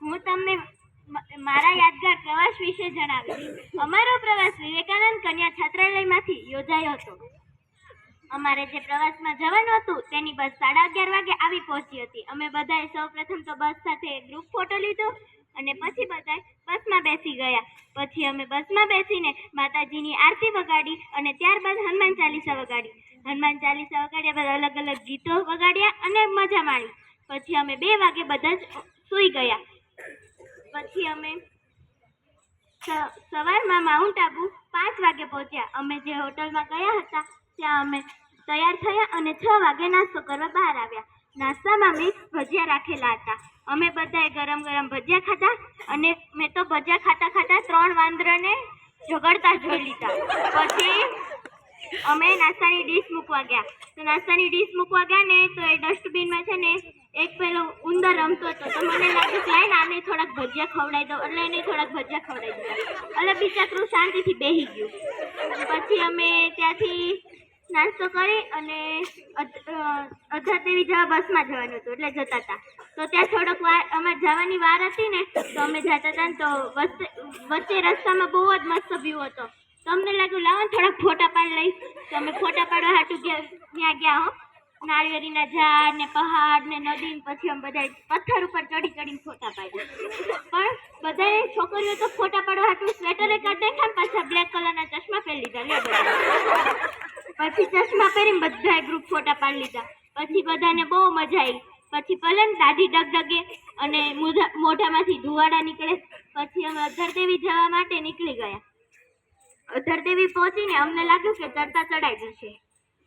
હું તમને મારા યાદગાર પ્રવાસ વિશે જણાવીશ। અમારો પ્રવાસ વિવેકાનંદ કન્યા છાત્રાલયમાંથી યોજાયો હતો। અમારે જે પ્રવાસમાં જવાનું હતું તેની બસ 11:30 વાગે આવી પહોંચી હતી। અમે બધાએ સૌપ્રથમ તો બસ સાથે ગ્રુપ ફોટો લીધો અને પછી બધાએ બસમાં બેસી ગયા। પછી અમે બસમાં બેસીને માતાજીની આરતી વગાડી અને ત્યારબાદ હનુમાન ચાલીસા વગાડી। હનુમાન ચાલીસા વગાડ્યા બાદ અલગ અલગ ગીતો વગાડ્યા અને મજા માણી। પછી અમે 2 વાગે બધા જ સૂઈ ગયા। પછી અમે સવારમાં માઉન્ટ આબુ 5 વાગે પહોંચ્યા। અમે જે હોટલમાં ગયા હતા ત્યાં અમે તૈયાર થયા અને 6 વાગે નાસ્તો કરવા બહાર આવ્યા। નાસ્તામાં મિક્સ ભજીયા રાખેલા હતા। અમે બધાએ ગરમ ગરમ ભજીયા ખાધા અને મેં તો ભજીયા ખાતા ખાતા 3 વાંદરાને ઝઘડતા જોઈ લીધા। પછી અમે નાસ્તાની ડીશ મૂકવા ગયા। તો નાસ્તાની ડીશ મૂકવા ગયા ને તો એ ડસ્ટબિનમાં છે ને એક પેલો ઉંદર રમતો હતો। તો મને લાગ્યું કે આને થોડાક ભજીયા ખવડાવી દઉં, એટલે એને થોડાક ભજીયા ખવડાવી દીધા। એટલે બિચારું શાંતિથી બેસી ગયું। પછી અમે ત્યાંથી નાસ્તો કરી અને અધાદેવી જવા બસમાં જવાનું હતું એટલે જતા હતા। તો ત્યાં થોડોક વાર અમારે જવાની વાર હતી ને તો અમે જતા હતા ને તો વચ્ચે રસ્તામાં બહુ જ મસ્ત વ્યૂ હતો। તો અમને લાગ્યું લાવો ને થોડાક ફોટા પાડી લઈશ। તો અમે ફોટા પાડવા હાટું ત્યાં ગયા હો। નાળિયેરીના ઝાડ ને પહાડ ને નદી ને પછી અમે બધા પથ્થર ઉપર ચડી ચડીને ફોટા પાડ્યા। પણ બધાએ છોકરીઓ તો ફોટા પાડવા હાટું સ્વેટરે કાઢી નાખ્યા, પાછા બ્લેક કલરના ચશ્મા પહેરી લીધા। પછી ચશ્મા પહેરીને બધાએ ગ્રુપ ફોટા પાડી લીધા। પછી બધાને બહુ મજા આવી। પછી ભલે ને દાઢી ડગડગે અને મોઢામાંથી ધુવાડા નીકળે। પછી અમે અધરદેવી જવા માટે નીકળી ગયા। અધરદેવી પહોંચીને અમને લાગ્યું કે ચડતા ચડાઈ જશે,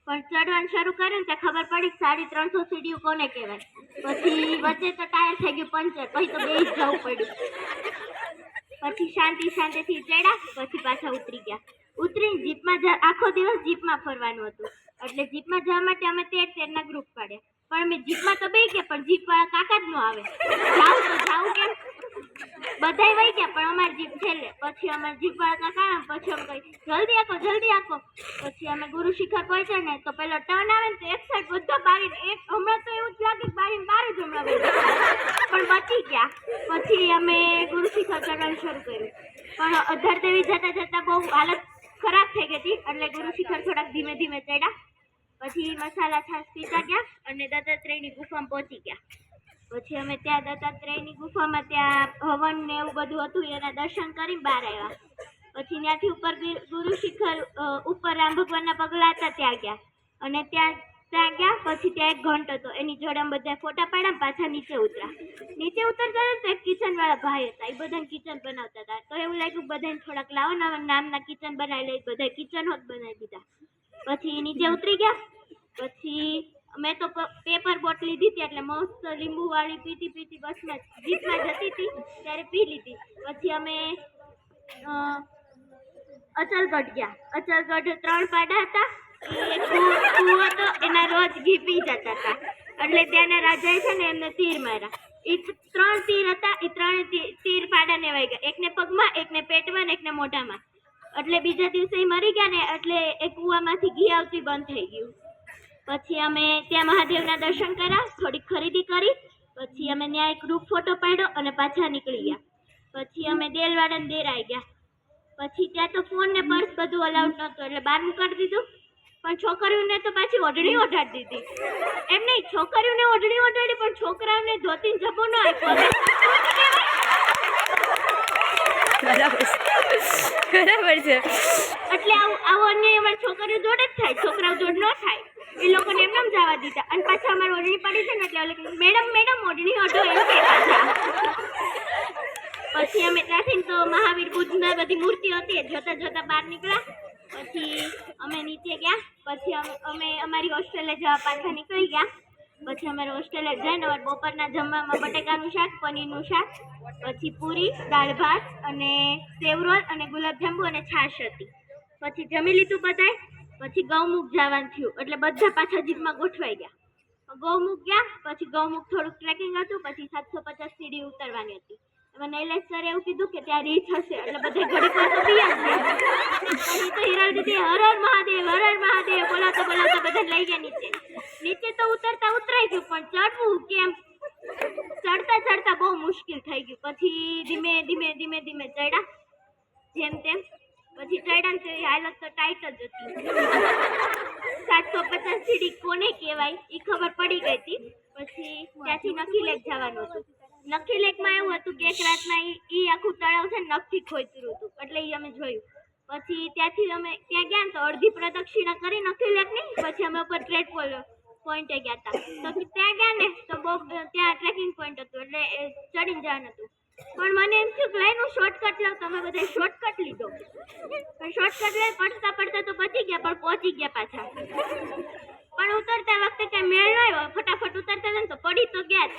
પણ ચડવાનું શરૂ કર્યું ત્યાં ખબર પડી 350 સીડીઓ કોને કહેવાય। પછી વચ્ચે તો ટાયર થઈ ગયું પંચર, પછી તો બેસી જવું પડ્યું। પછી શાંતિથી ચડ્યા, પછી પાછા ઉતરી ગયા। ઉતરીને જીપમાં આખો દિવસ જીપમાં ફરવાનું હતું એટલે જીપમાં જવા માટે અમે 13 ગ્રુપ પાડ્યા। પણ અમે જીપમાં તો બેસી ગયા પણ જીપવાળા કાકા જ ન આવે। જાવું કેમ? બધાય વહી ગયા પણ અમારી જીપ છેલ્લે। પછી અમારી જીપવાળા કાકા પછી અમે કહી જલ્દી આખો। પછી અમે ગુરુ શિખર પહોંચ્યા ને તો પેલો ટર્ન આવે ને તો એક સાઈડ બધા બારીને હમણાં તો એવું જ લાગે કે બારીને બહાર જ હમણાં પણ બચી ગયા। પછી અમે ગુરુ શિખર ચડવાનું શરૂ કર્યું પણ અધરદેવી જતા બહુ હાલત ખરાબ થઈ ગઈ હતી એટલે ગુરુ શિખર થોડાક ધીમે ધીમે ચડ્યા। પછી મસાલા છાશ પીતા ગયા અને દત્તાત્રેયની ગુફામાં પહોંચી ગયા। પછી અમે ત્યાં દત્તાત્રેયની ગુફામાં ત્યાં હવન ને એવું બધું હતું એના દર્શન કરીને બહાર આવ્યા। પછી ત્યાંથી ઉપર ગુરુ શિખર ઉપર રામ ભગવાનના પગલા હતા ત્યાં ગયા અને ત્યાં ગયા। પછી ત્યાં એક ઘંટ હતો એની જોડે અમે બધા ફોટા પાડ્યા, પાછા નીચે ઉતર્યા। નીચે ઉતરતા તો એક કિચન વાળા ભાઈ હતા, એ બધાને કિચન બનાવતા હતા। તો એવું લાગ્યું બધાને થોડાક લાવો નામના કિચન બનાવી લઈ, બધા કિચન હોત બનાવી દીધા। પછી નીચે ઉતરી ગયા। પછી મેં તો પેપર બોટ લીધી હતી એટલે મસ્ત લીંબુ વાળી પીતી બસમાં જીપમાં જતી હતી ત્યારે પી લીધી। પછી અમે અચલગઢ ગયા। અચલગઢ 3 પાડા હતા, એક કૂવો હતો એના રોજ ઘી પી જતા હતા એટલે ત્યાંના રાજાએ છે ને એમને તીર માર્યા। એ 3 તીર હતા, એ 3 તીર પાડાને વાઈ ગયા, એકને પગમાં, એકને પેટમાં ને એકને મોઢામાં। એટલે બીજા દિવસે મરી ગયા ને એટલે એ કૂવામાંથી ઘી આવતી બંધ થઈ ગયું। પછી અમે ત્યાં મહાદેવના દર્શન કર્યા, થોડીક ખરીદી કરી। પછી અમે ત્યાં એક ગ્રુપ ફોટો પાડ્યો અને પાછા નીકળી ગયા। પછી અમે દેલવાડા દેર આવી ગયા। પછી ત્યાં તો ફોન ને પર્સ બધું અલાઉડ નહોતું એટલે બહાર મૂકાડી દીધું। પણ છોકરીઓને તો પાછી ઓઢણી ઓઢાડી દીધી। એમ નહીં, છોકરીઓને ઓઢણી ઓઢાડી પણ છોકરાઓને ધોતી જબો ન આપ્યો। બરાબર છે। એટલે આવો અન્યાય અમારી છોકરીઓ જોડે જ થાય, છોકરાઓ જોડ ન થાય। એ લોકોને એમ જવા દીધા અને પાછા અમારે ઓઢણી પડી છે ને એટલે મેડમ ઓઢણી ઓઢો એમ કે પાછા। પછી અમે ત્યાંથી તો મહાવીર બુદ્ધના બધી મૂર્તિઓ હતી જોતા બહાર નીકળ્યા। પછી અમે નીચે ગયા। પછી અમે અમારી હોસ્ટેલે જવા પાછા નીકળી ગયા। પછી અમારે હોસ્ટેલે જઈને અમારે બપોરના જમવામાં બટેકાનું શાક, પનીરનું શાક, પછી પૂરી, દાળ ભાત અને સેવ રોલ અને ગુલાબજાંબુ અને છાશ હતી। પછી જમી લીધું બધાએ। પછી ગૌમુખ જવાનું થયું એટલે બધા પાછા જીપમાં ગોઠવાઈ ગયા। ગૌમુખ ગયા। પછી ગૌમુખ થોડુંક ટ્રેકિંગ હતું, પછી 750 સીડી ઉતરવાની હતી। એમાં નૈલેશ સરે એવું કીધું કે ત્યાં રીચ હશે એટલે બધા ઘડી પર તો બી જ પછી તો હિરલ દીદી હર હર મહાદેવ બોલાતા બધા લઈ ગયા નીચે। નીચે તો ઉતરાઈ ગયું પણ ચડવું કેમ? ચડતા ચડતા બહુ મુશ્કેલ થઈ ગયું. પછી ધીમે ધીમે ધીમે ધીમે ચડ્યા જેમ તેમ. પછી ચડ્યા ને તેની હાલત તો ટાઈટ જ હતી. 750 સીડી કોને કહેવાય એ ખબર પડી ગઈ હતી. પછી ત્યાંથી નખીલેક જવાનું હતું. નખીલેકમાં એવું હતું કે એક રાતમાં ઈ આખું તળાવ છે ને નખથી ખોતર્યું હતું, એટલે ઈ અમે જોયું. પછી ત્યાંથી અમે ત્યાં ગયા ને તો અડધી પ્રદક્ષિણા કરી નખીલેકની. પછી અમે ઉપર ટ્રેક પોઈન્ટે ગયા હતા. તો ત્યાં ગયા ને તો બહુ ત્યાં ટ્રેકિંગ પોઈન્ટ હતું, એટલે ચડીને જવાનું હતું. પણ મને એમ થયું કે લઈને હું શોર્ટકટ લઉં. તમે બધા શોર્ટકટ લીધો. પણ શોર્ટકટ લઈ પડતા પડતા તો પહોંચી ગયા, પણ પહોંચી ગયા પાછા. પણ ઉતરતા વખતે કઈ મેળ ન આવ્યો. ફટાફટ ઉતરતા ને તો પડી તો ગયા જ.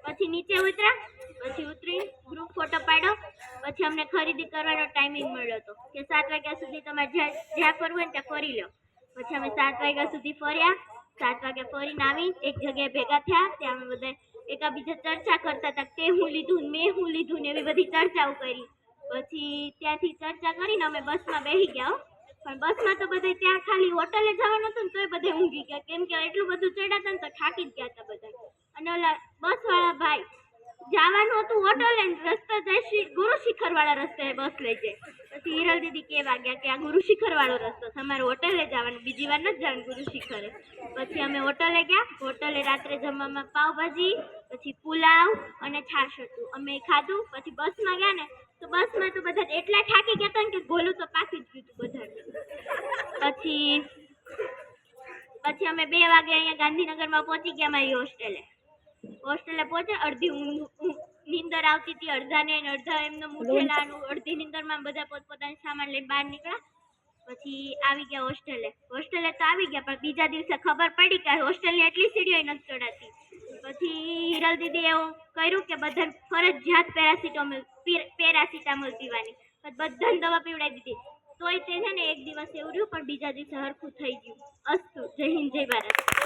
પછી નીચે ઉતર્યા. પછી ઉતરી ગ્રુપ ફોટો પાડ્યો. પછી અમને ખરીદી કરવાનો ટાઈમિંગ મળ્યો હતો કે 7 વાગ્યા સુધી તમારે જ્યાં ફરવું હોય ને ત્યાં ફરી લો. પછી અમે 7 વાગ્યા સુધી ફર્યા. 7 વાગ્યા ફરીને આવી એક જગ્યાએ ભેગા થયા. ત્યાં અમે બધા એકાબીજા ચર્ચા કરતા હતા, તે હું લીધું મેં હું લીધું ને એવી બધી ચર્ચાઓ કરી. પછી ત્યાંથી ચર્ચા કરીને અમે બસમાં બેસી ગયા. પણ બસમાં તો બધે ત્યાં ખાલી હોટલે જવાનું હતું ને તોય બધે ઊંઘી ગયા, કેમ કે એટલું બધું ચડ્યા હતા ને તો થાકી જ ગયા હતા બધા. અને ઓલા બસવાળા ભાઈ જવાનું હતું હોટલે ને રસ્તા જાય ગુરુ શિખર વાળા રસ્તે બસ લઈ જાય. પછી હિરલ દીદી કહેવા ગયા કે આ ગુરુ શિખર વાળો રસ્તો છે, અમારે હોટલે જવાનું, બીજી વાર નથી જવાનું ગુરુ શિખરે. પછી અમે હોટલે ગયા. હોટલે રાત્રે જમવામાં પાવભાજી, પછી પુલાવ અને છાશ હતું. અમે ખાધું. પછી બસમાં ગયા ને તો બસમાં તો બધા એટલા થાકી ગયા હતા ને કે ગોલું તો પાકી જ ગયું હતું બધાને. પછી અમે 2 વાગે અહીંયા ગાંધીનગરમાં પહોંચી ગયા મારી હોસ્ટેલે પહોંચ્યા. અડધી નીંદર આવતી હતી અડધાને, અડધા એમને ઉઠેલાનું. અડધી નીંદરમાં બધા પોતપોતાની સામાન લઈને બહાર નીકળ્યા. પછી આવી ગયા હોસ્ટેલે તો આવી ગયા, પણ બીજા દિવસે ખબર પડી કે હોસ્ટેલની એટલી સીડીઓ નથી ચડાતી. પછી હિરલ દીદી એવું કર્યું કે બધાને ફરજિયાત પેરાસિટામોલ પીવાની. બધાને દવા પીવડાવી દીધી. તોય તે છે ને એક દિવસ એવું રહ્યું, પણ બીજા દિવસે હરખું થઈ ગયું. અસ્તુ. જય હિન્દ, જય ભારત.